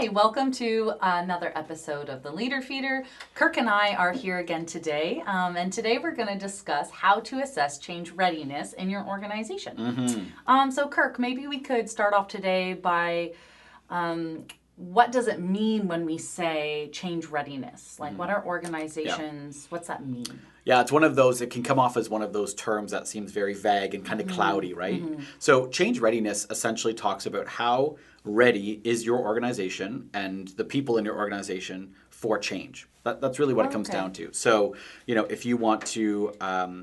Hi, welcome to another episode of the Leader Feeder. Kirk and I are here again today, and today we're going to discuss how to assess change readiness in your organization. So Kirk, maybe we could start off today by what does it mean when we say change readiness? Like what are organizations, what's that mean? Yeah, it's one of those, it can come off as one of those terms that seems very vague and kind of cloudy, right? So change readiness essentially talks about how ready is your organization and the people in your organization for change. That's really what it comes down to. So, if you want to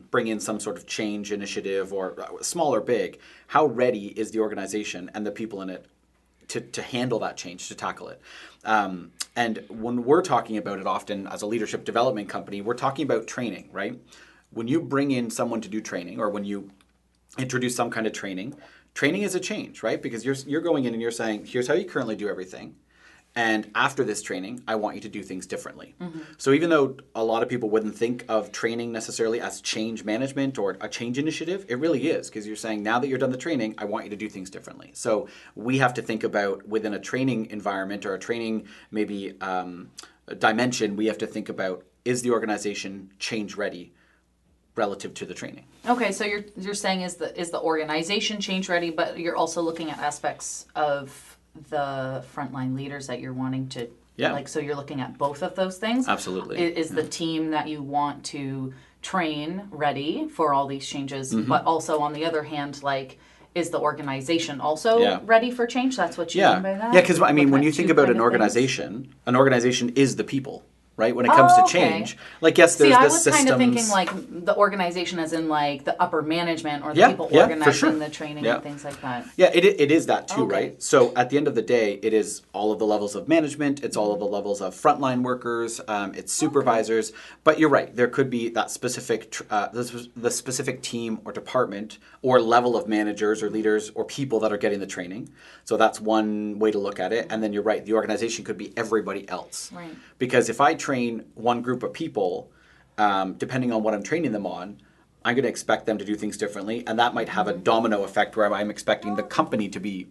bring in some sort of change initiative, or small or big, how ready is the organization and the people in it to handle that change, to tackle it. And when we're talking about it often as a leadership development company, we're talking about training, right? When you bring in someone to do training, or when you introduce some kind of training is a change, right? Because you're going in and you're saying, here's how you currently do everything. And after this training, I want you to do things differently. So even though a lot of people wouldn't think of training necessarily as change management or a change initiative, it really is, because you're saying, now that you're done the training, I want you to do things differently. So we have to think about, within a training environment or a training maybe dimension, we have to think about, is the organization change ready relative to the training? Okay, so you're saying is the organization change ready, but you're also looking at aspects of the frontline leaders that you're wanting to, so you're looking at both of those things? Absolutely. Is the team that you want to train ready for all these changes, but also on the other hand, is the organization also ready for change? That's what you mean by that? Yeah, because when you think about an organization is the people. Right? When it comes to change, yes, there's I the was systems. kind of thinking the organization as in the upper management or the people organizing the training and things like that. Yeah, it is that too, right? So at the end of the day, it is all of the levels of management, it's all of the levels of frontline workers, it's supervisors. But you're right, there could be that specific, the specific team or department or level of managers or leaders or people that are getting the training. So that's one way to look at it. And then you're right, the organization could be everybody else. Right. Because if I train one group of people, depending on what I'm training them on, I'm going to expect them to do things differently, and that might have a domino effect where I'm expecting the company to be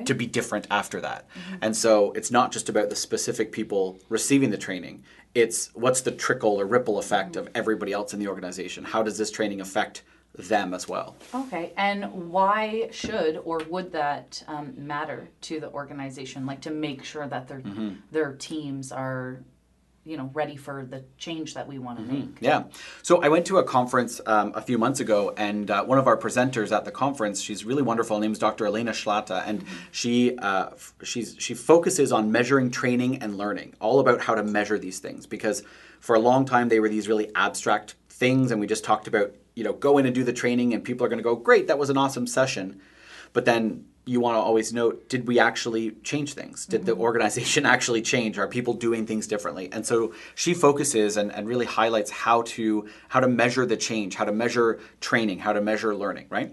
to be different after that. And so it's not just about the specific people receiving the training. It's what's the trickle or ripple effect of everybody else in the organization. How does this training affect them as well? Okay, and why should or would that matter to the organization? To make sure that their teams are ready for the change that we want to make. Yeah. So I went to a conference a few months ago, and one of our presenters at the conference, she's really wonderful. Her name is Dr. Elena Schlata, and she focuses on measuring training and learning, all about how to measure these things. Because for a long time, they were these really abstract things, and we just talked about, go in and do the training, and people are going to go, great, that was an awesome session. But then you want to always note, did we actually change things? Did the organization actually change? Are people doing things differently? And so she focuses and really highlights how to measure the change, how to measure training, how to measure learning, right?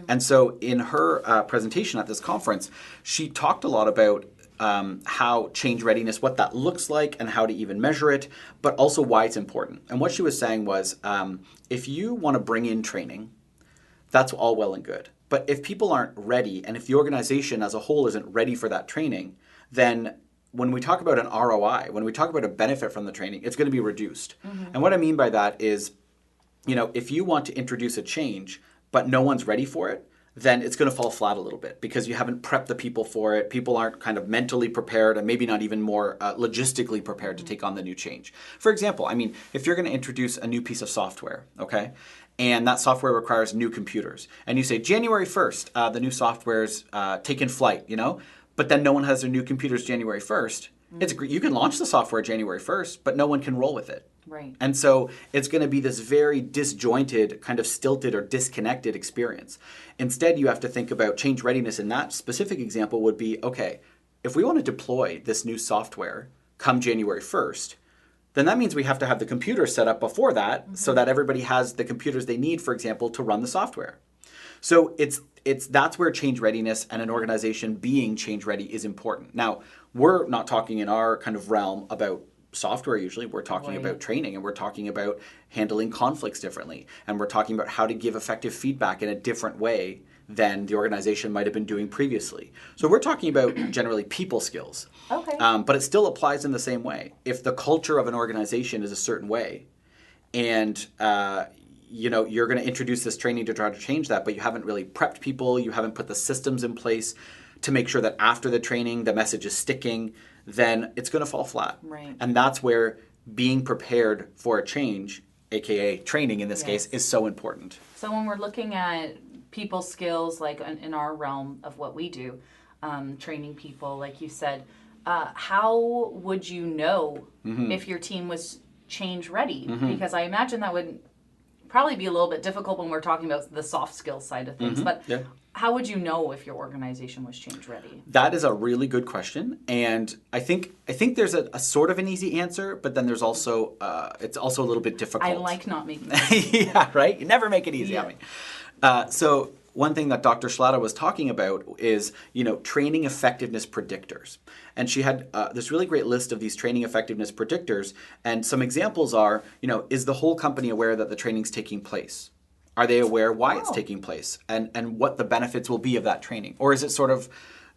And so in her presentation at this conference, she talked a lot about how change readiness, what that looks like and how to even measure it, but also why it's important. And what she was saying was, if you want to bring in training, that's all well and good. But if people aren't ready, and if the organization as a whole isn't ready for that training, then when we talk about an ROI, when we talk about a benefit from the training, it's going to be reduced. And what I mean by that is, if you want to introduce a change, but no one's ready for it, then it's going to fall flat a little bit because you haven't prepped the people for it. People aren't kind of mentally prepared and maybe not even more logistically prepared to take on the new change. For example, if you're going to introduce a new piece of software, okay, and that software requires new computers, and you say January 1st, the new software's taken flight, but then no one has their new computers January 1st. You can launch the software January 1st, but no one can roll with it. Right. And so it's going to be this very disjointed, kind of stilted or disconnected experience. Instead, you have to think about change readiness in that specific example would be, okay, if we want to deploy this new software come January 1st, then that means we have to have the computer set up before that so that everybody has the computers they need, for example, to run the software. So that's where change readiness and an organization being change ready is important. Now, we're not talking in our kind of realm about software usually. We're talking about training, and we're talking about handling conflicts differently, and we're talking about how to give effective feedback in a different way than the organization might have been doing previously. So we're talking about generally people skills. Okay. But it still applies in the same way. If the culture of an organization is a certain way, and you're going to introduce this training to try to change that, but you haven't really prepped people, you haven't put the systems in place to make sure that after the training the message is sticking, then it's going to fall flat. Right. And that's where being prepared for a change, aka training in this case, is so important. So when we're looking at people skills, like in our realm of what we do, training people, like you said, how would you know if your team was change ready? Because I imagine that would probably be a little bit difficult when we're talking about the soft skills side of things. But how would you know if your organization was change ready? That is a really good question, and I think there's a sort of an easy answer, but then there's also it's also a little bit difficult. I like not making it easy. Yeah, right? You never make it easy on me. So one thing that Dr. Schlata was talking about is, training effectiveness predictors. And she had this really great list of these training effectiveness predictors. And some examples are, is the whole company aware that the training's taking place? Are they aware why it's taking place and what the benefits will be of that training? Or is it sort of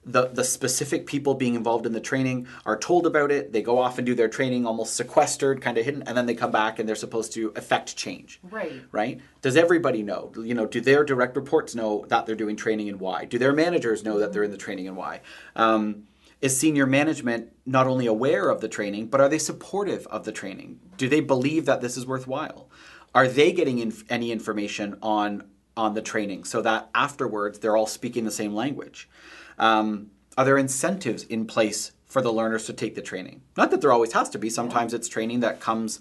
the specific people being involved in the training are told about it, they go off and do their training almost sequestered, kind of hidden, and then they come back and they're supposed to affect change. Right? Does everybody know? Do their direct reports know that they're doing training and why? Do their managers know that they're in the training and why? Is senior management not only aware of the training, but are they supportive of the training? Do they believe that this is worthwhile? Are they getting any information on the training so that afterwards they're all speaking the same language? Are there incentives in place for the learners to take the training? Not that there always has to be. Sometimes it's training that comes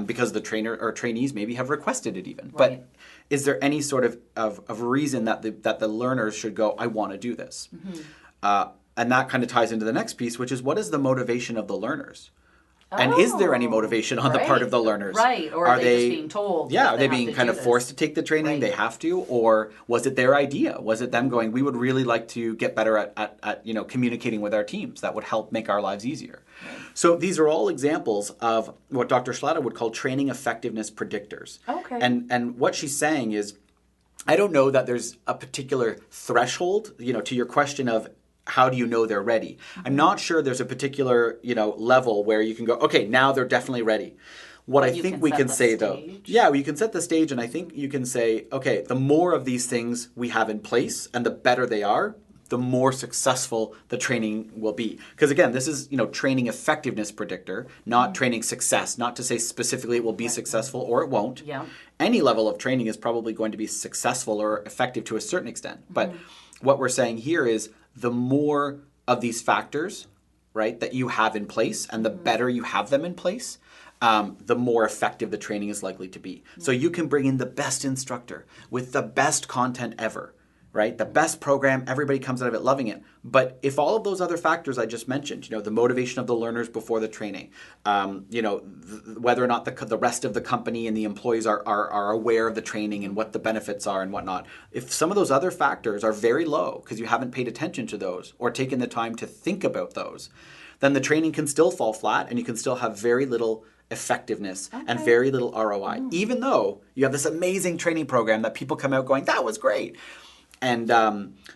because the trainer or trainees maybe have requested it even. But is there any sort of reason that the learners should go, I want to do this? And that kind of ties into the next piece, which is what is the motivation of the learners? And is there any motivation on the part of the learners? Or are they just being told? Yeah, are they being kind of forced to take the training? They have to? Or was it their idea? Was it them going, we would really like to get better at communicating with our teams. That would help make our lives easier. So these are all examples of what Dr. Schlata would call training effectiveness predictors. And what she's saying is, I don't know that there's a particular threshold, to your question of how do you know they're ready? I'm not sure there's a particular, level where you can go, okay, now they're definitely ready. What I think we can say though, you can set the stage, and I think you can say, okay, the more of these things we have in place and the better they are, the more successful the training will be. Because again, this is, training effectiveness predictor, not training success, not to say specifically it will be successful or it won't. Any level of training is probably going to be successful or effective to a certain extent. But what we're saying here is the more of these factors, right, that you have in place and the better you have them in place, the more effective the training is likely to be. So you can bring in the best instructor with the best content ever, right? The best program, everybody comes out of it loving it. But if all of those other factors I just mentioned, the motivation of the learners before the training, whether or not the rest of the company and the employees are aware of the training and what the benefits are and whatnot, if some of those other factors are very low because you haven't paid attention to those or taken the time to think about those, then the training can still fall flat and you can still have very little effectiveness and very little ROI, even though you have this amazing training program that people come out going, that was great. And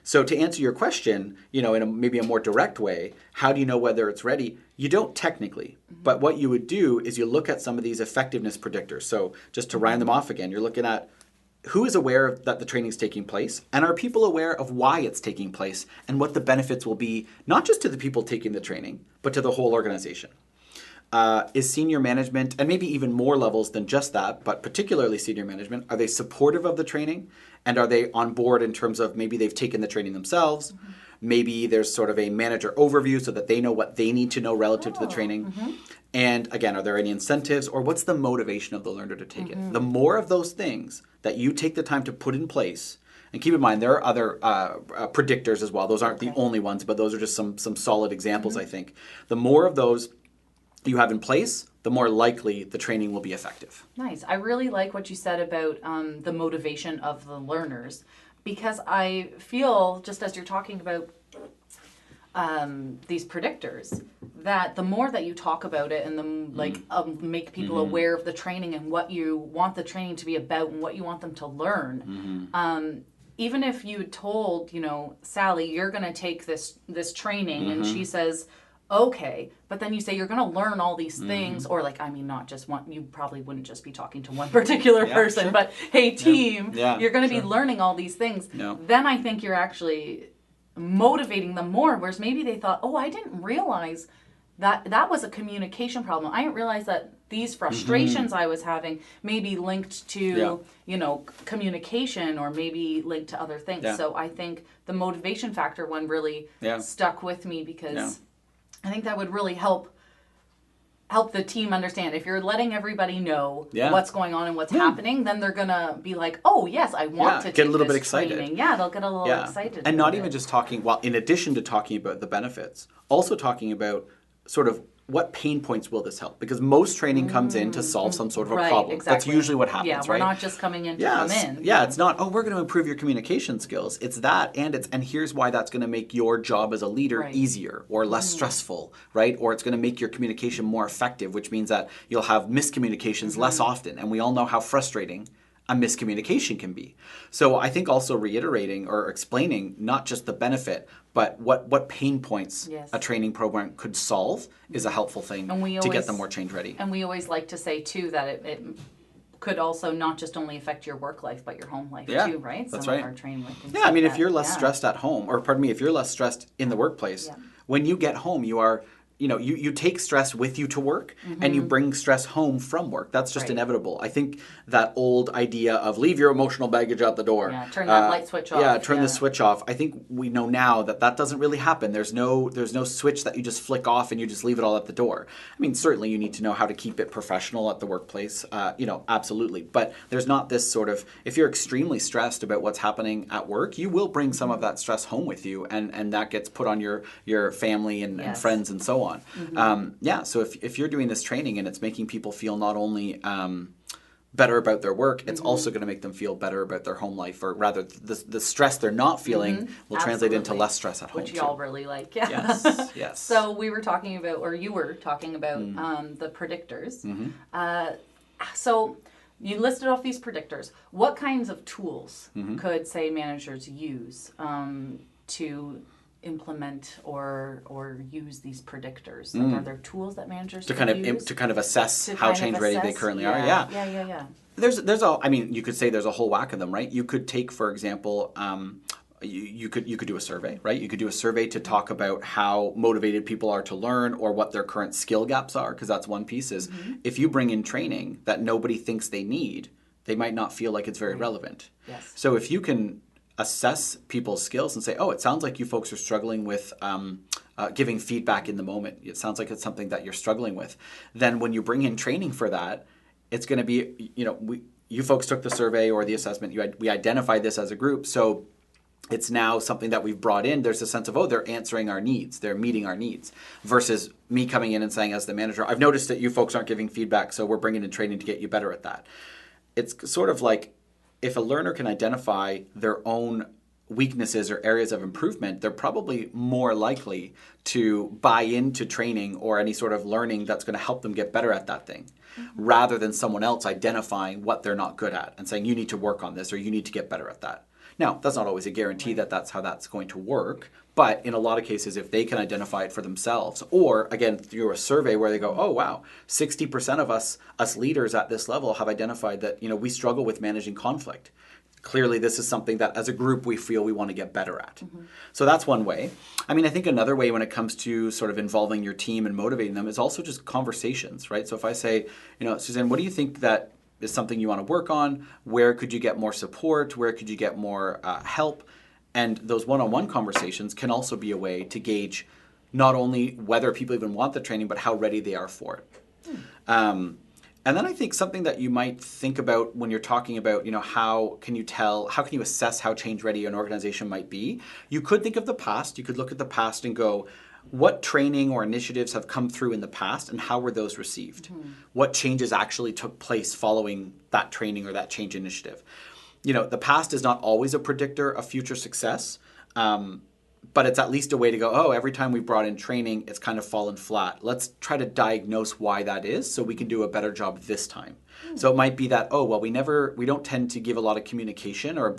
so to answer your question, in maybe a more direct way, how do you know whether it's ready? You don't technically, but what you would do is you look at some of these effectiveness predictors. So just to round them off again, you're looking at who is aware that the training is taking place, and are people aware of why it's taking place and what the benefits will be, not just to the people taking the training, but to the whole organization. Is senior management, and maybe even more levels than just that, but particularly senior management, are they supportive of the training? And are they on board in terms of maybe they've taken the training themselves? Maybe there's sort of a manager overview so that they know what they need to know relative to the training. And again, are there any incentives, or what's the motivation of the learner to take it? The more of those things that you take the time to put in place, and keep in mind there are other predictors as well. Those aren't the only ones, but those are just some solid examples, I think. The more of those you have in place, the more likely the training will be effective. Nice. I really like what you said about the motivation of the learners, because I feel, just as you're talking about these predictors, that the more that you talk about it and make people aware of the training and what you want the training to be about and what you want them to learn, even if you told, Sally, you're going to take this training, and she says, okay, but then you say you're going to learn all these things, or not just one, you probably wouldn't just be talking to one particular person, sure. but hey, team, you're going to sure. be learning all these things. No. Then I think you're actually motivating them more, whereas maybe they thought, oh, I didn't realize that was a communication problem. I didn't realize that these frustrations I was having may be linked to, communication, or maybe linked to other things. So I think the motivation factor one really stuck with me, because I think that would really help the team understand. If you're letting everybody know what's going on and what's happening, then they're going to be like, oh, yes, I want to get a little this bit excited. Training. Yeah, they'll get a little excited. And not even just talking, in addition to talking about the benefits, also talking about sort of what pain points will this help? Because most training comes in to solve some sort of a problem. Exactly. That's usually what happens, right? We're not just coming in to come in. Yeah, it's not, we're going to improve your communication skills. It's that, and here's why that's going to make your job as a leader easier or less stressful, right? Or it's going to make your communication more effective, which means that you'll have miscommunications less often. And we all know how frustrating a miscommunication can be. So I think also reiterating or explaining not just the benefit, but what pain points a training program could solve is a helpful thing to get them more change ready. And we always like to say too that it could also not just only affect your work life, but your home life too, right? That's Some right. of our training if you're less stressed at home, or pardon me, if you're less stressed in the workplace, when you get home, you are, you take stress with you to work, and you bring stress home from work. That's just inevitable. I think that old idea of leave your emotional baggage out the door. Yeah, turn that light switch off. Yeah, turn the switch off. I think we know now that doesn't really happen. There's no switch that you just flick off and you just leave it all at the door. I mean, certainly you need to know how to keep it professional at the workplace, absolutely. But there's not this sort of, if you're extremely stressed about what's happening at work, you will bring some of that stress home with you, and that gets put on your family and friends and so on. So if you're doing this training and it's making people feel not only better about their work, it's also going to make them feel better about their home life, or rather the stress they're not feeling will translate into less stress at home. Which y'all really like. Yeah. Yes. So we were talking about, or you were talking about the predictors. So you listed off these predictors. What kinds of tools could, say, managers use to implement or use these predictors? Like, are there tools that managers to use to kind of assess how change ready they currently are? Yeah. There's you could say there's a whole whack of them, right? You could take, for example, you could do a survey, right? You could do a survey to talk about how motivated people are to learn, or what their current skill gaps are, because that's one piece. Is if you bring in training that nobody thinks they need, they might not feel like it's very relevant. Yes. So if you can assess people's skills and say, oh, it sounds like you folks are struggling with giving feedback in the moment. It sounds like it's something that you're struggling with. Then when you bring in training for that, it's going to be, you folks took the survey or the assessment, we identified this as a group, so it's now something that we've brought in. There's a sense of, oh, they're answering our needs, they're meeting our needs, versus me coming in and saying as the manager, I've noticed that you folks aren't giving feedback, so we're bringing in training to get you better at that. It's sort of like, if a learner can identify their own weaknesses or areas of improvement, they're probably more likely to buy into training or any sort of learning that's going to help them get better at that thing, rather than someone else identifying what they're not good at and saying, you need to work on this or you need to get better at that. Now, that's not always a guarantee that that's how that's going to work, but in a lot of cases, if they can identify it for themselves, or again, through a survey where they go, oh wow, 60% of us leaders at this level have identified that, we struggle with managing conflict. Clearly, this is something that as a group we feel we want to get better at. So that's one way. I mean, I think another way when it comes to sort of involving your team and motivating them is also just conversations, right? So if I say, Suzanne, what do you think that is something you want to work on? Where could you get more support? Where could you get more help? And those one-on-one conversations can also be a way to gauge not only whether people even want the training, but how ready they are for it. And then I think something that you might think about when you're talking about, how can you assess how change ready an organization might be? You could think of the past. You could look at the past and go, what training or initiatives have come through in the past and how were those received? What changes actually took place following that training or that change initiative? The past is not always a predictor of future success. but it's at least a way to go, oh, every time we brought in training, it's kind of fallen flat. Let's try to diagnose why that is so we can do a better job this time. So it might be that, oh, well, we don't tend to give a lot of communication or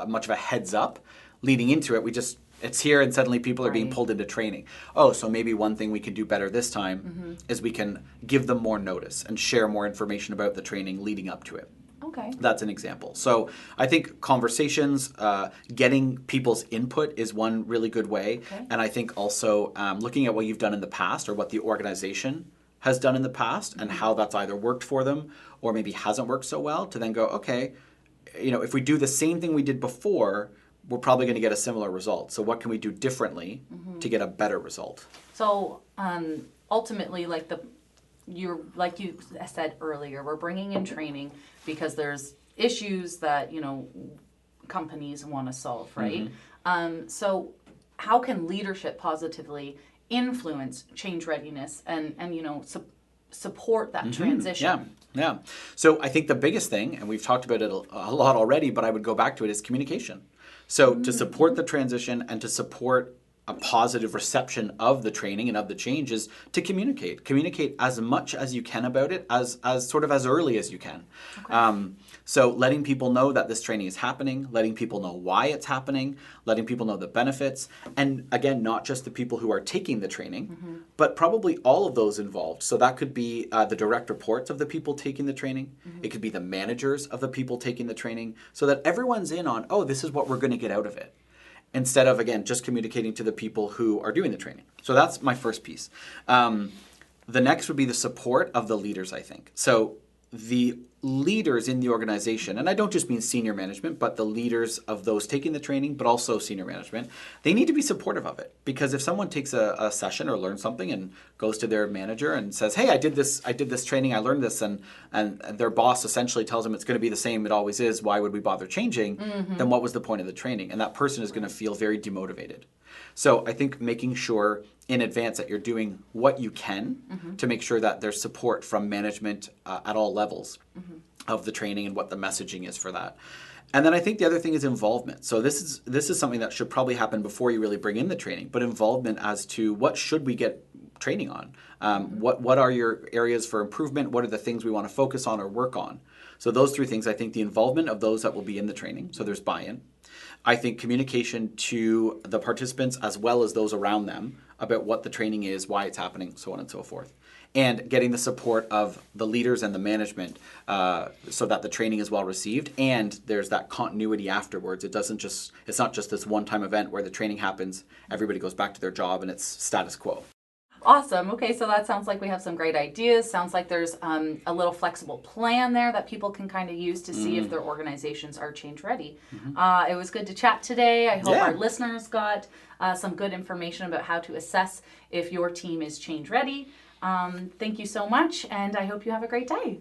much of a heads up leading into it. It's here and suddenly people are being pulled into training. Oh, so maybe one thing we can do better this time is we can give them more notice and share more information about the training leading up to it. Okay. That's an example. So I think conversations, getting people's input is one really good way. Okay. And I think also looking at what you've done in the past or what the organization has done in the past and how that's either worked for them or maybe hasn't worked so well, to then go, okay, if we do the same thing we did before, we're probably going to get a similar result. So what can we do differently to get a better result? So ultimately, like you said earlier, we're bringing in training because there's issues that companies want to solve, right? So how can leadership positively influence change readiness and support that transition? Yeah. So I think the biggest thing, and we've talked about it a lot already, but I would go back to it, is communication. So to support the transition and to support a positive reception of the training and of the changes, to communicate. Communicate as much as you can about it, as sort of as early as you can. Okay. So letting people know that this training is happening, letting people know why it's happening, letting people know the benefits, and again, not just the people who are taking the training, but probably all of those involved. So that could be the direct reports of the people taking the training. It could be the managers of the people taking the training, so that everyone's in on, oh, this is what we're going to get out of it, instead of, again, just communicating to the people who are doing the training. So that's my first piece. The next would be the support of the leaders, I think. So the leaders in the organization, and I don't just mean senior management, but the leaders of those taking the training, but also senior management, they need to be supportive of it. Because if someone takes a session or learns something and goes to their manager and says, hey, I did this training, I learned this, and their boss essentially tells them it's going to be the same, it always is, why would we bother changing? Then what was the point of the training? And that person is going to feel very demotivated. So I think making sure in advance that you're doing what you can to make sure that there's support from management at all levels of the training and what the messaging is for that. And then I think the other thing is involvement. So this is something that should probably happen before you really bring in the training, but involvement as to what should we get training on? What are your areas for improvement? What are the things we want to focus on or work on? So those three things, I think the involvement of those that will be in the training, so there's buy-in. I think communication to the participants as well as those around them about what the training is, why it's happening, so on and so forth. And getting the support of the leaders and the management so that the training is well received and there's that continuity afterwards. It's not just this one-time event where the training happens, everybody goes back to their job and it's status quo. Awesome. Okay, so that sounds like we have some great ideas. Sounds like there's a little flexible plan there that people can kind of use to see if their organizations are change ready. It was good to chat today. I hope our listeners got some good information about how to assess if your team is change ready. Thank you so much, and I hope you have a great day.